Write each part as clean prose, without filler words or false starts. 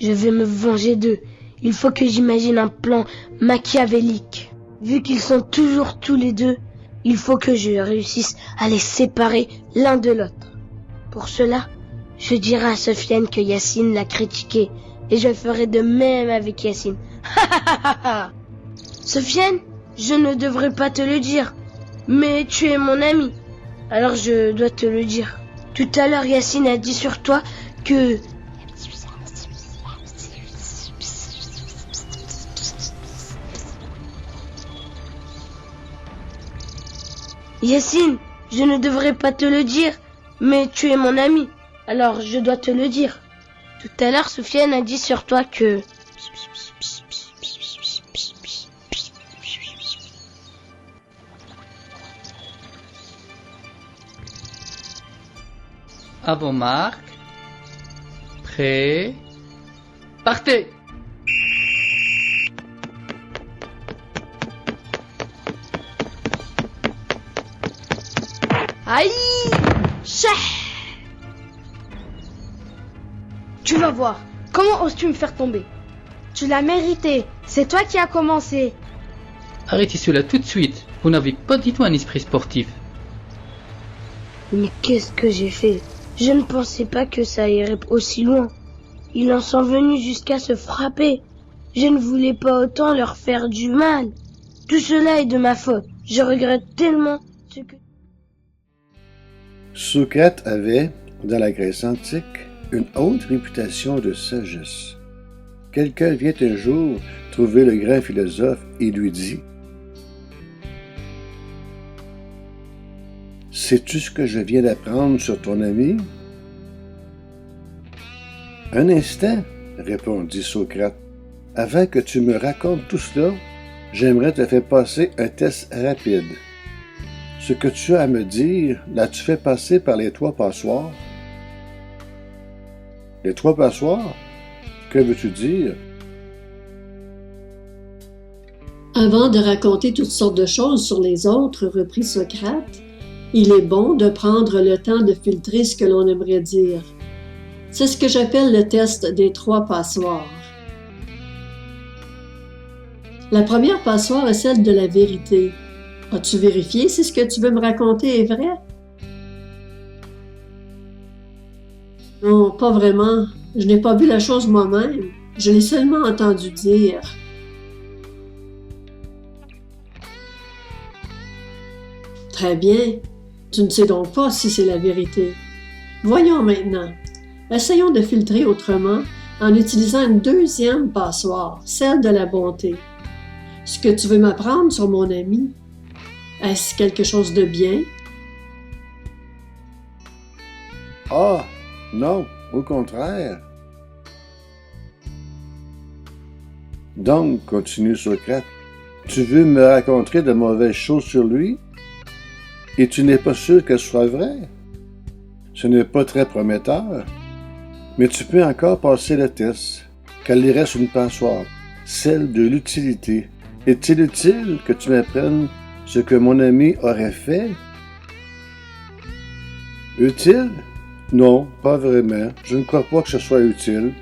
Je vais me venger d'eux. Il faut que j'imagine un plan machiavélique. Vu qu'ils sont toujours tous les deux, il faut que je réussisse à les séparer l'un de l'autre. Pour cela, je dirai à Sofiane que Yacine l'a critiqué et je ferai de même avec Yacine. Sofiane, je ne devrais pas te le dire, mais tu es mon ami, alors je dois te le dire. Tout à l'heure, Yacine a dit sur toi que... Yacine, je ne devrais pas te le dire, mais tu es mon ami, alors je dois te le dire. Tout à l'heure, Sofiane a dit sur toi que... À vos marques. Prêt. Partez! Aïe! Chah! Tu vas voir. Comment oses-tu me faire tomber? Tu l'as mérité. C'est toi qui as commencé. Arrêtez cela tout de suite. Vous n'avez pas du tout un esprit sportif. Mais qu'est-ce que j'ai fait? Je ne pensais pas que ça irait aussi loin. Ils en sont venus jusqu'à se frapper. Je ne voulais pas autant leur faire du mal. Tout cela est de ma faute. Je regrette tellement ce que... Socrate avait, dans la Grèce antique, une haute réputation de sagesse. Quelqu'un vient un jour trouver le grand philosophe et lui dit « Sais-tu ce que je viens d'apprendre sur ton ami? » « Un instant, » répondit Socrate. « Avant que tu me racontes tout cela, j'aimerais te faire passer un test rapide. Ce que tu as à me dire, l'as-tu fait passer par les 3 passoires? » « Les 3 passoires? Que veux-tu dire? » Avant de raconter toutes sortes de choses sur les autres, reprit Socrate, il est bon de prendre le temps de filtrer ce que l'on aimerait dire. C'est ce que j'appelle le test des 3 passoires. La première passoire est celle de la vérité. As-tu vérifié si ce que tu veux me raconter est vrai? Non, pas vraiment. Je n'ai pas vu la chose moi-même. Je l'ai seulement entendu dire. Très bien. Tu ne sais donc pas si c'est la vérité. Voyons maintenant. Essayons de filtrer autrement en utilisant une deuxième passoire, celle de la bonté. Ce que tu veux m'apprendre sur mon ami, est-ce quelque chose de bien? Ah, non, au contraire. Donc, continue Socrate, tu veux me raconter de mauvaises choses sur lui? Et tu n'es pas sûr que ce soit vrai? Ce n'est pas très prometteur. Mais tu peux encore passer le test, car il reste une passoire, celle de l'utilité. Est-il utile que tu m'apprennes ce que mon ami aurait fait? Utile? Non, pas vraiment. Je ne crois pas que ce soit utile.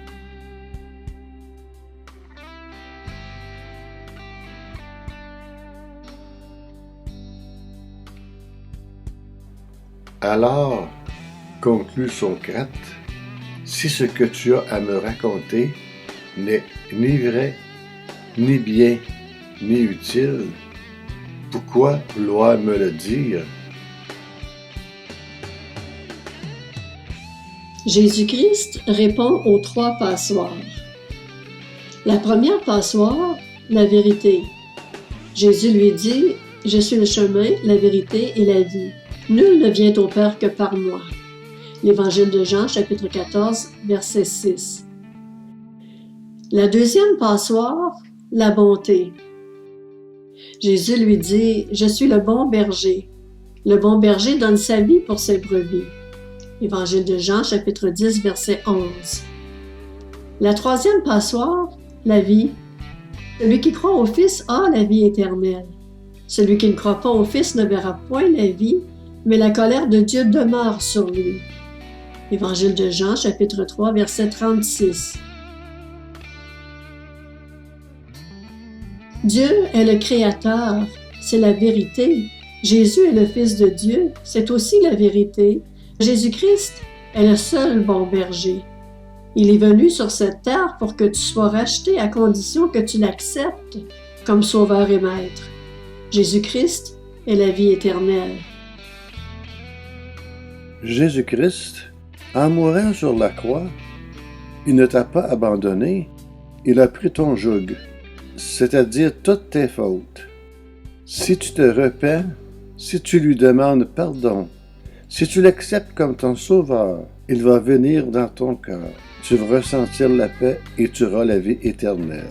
Alors, conclut Socrate, si ce que tu as à me raconter n'est ni vrai, ni bien, ni utile, pourquoi vouloir me le dire? Jésus-Christ répond aux 3 passoires. La première passoire, la vérité. Jésus lui dit, « Je suis le chemin, la vérité et la vie. Nul ne vient au Père que par moi. » L'Évangile de Jean, chapitre 14, verset 6. La deuxième passoire, la bonté. Jésus lui dit, « Je suis le bon berger. Le bon berger donne sa vie pour ses brebis. » Évangile de Jean, chapitre 10, verset 11. La troisième passoire, la vie. Celui qui croit au Fils a la vie éternelle. Celui qui ne croit pas au Fils ne verra point la vie, mais la colère de Dieu demeure sur lui. Évangile de Jean, chapitre 3, verset 36. Dieu est le Créateur, c'est la vérité. Jésus est le Fils de Dieu, c'est aussi la vérité. Jésus-Christ est le seul bon berger. Il est venu sur cette terre pour que tu sois racheté à condition que tu l'acceptes comme sauveur et maître. Jésus-Christ est la vie éternelle. Jésus-Christ, en mourant sur la croix, il ne t'a pas abandonné, il a pris ton joug, c'est-à-dire toutes tes fautes. Si tu te repens, si tu lui demandes pardon, si tu l'acceptes comme ton sauveur, il va venir dans ton cœur. Tu vas ressentir la paix et tu auras la vie éternelle.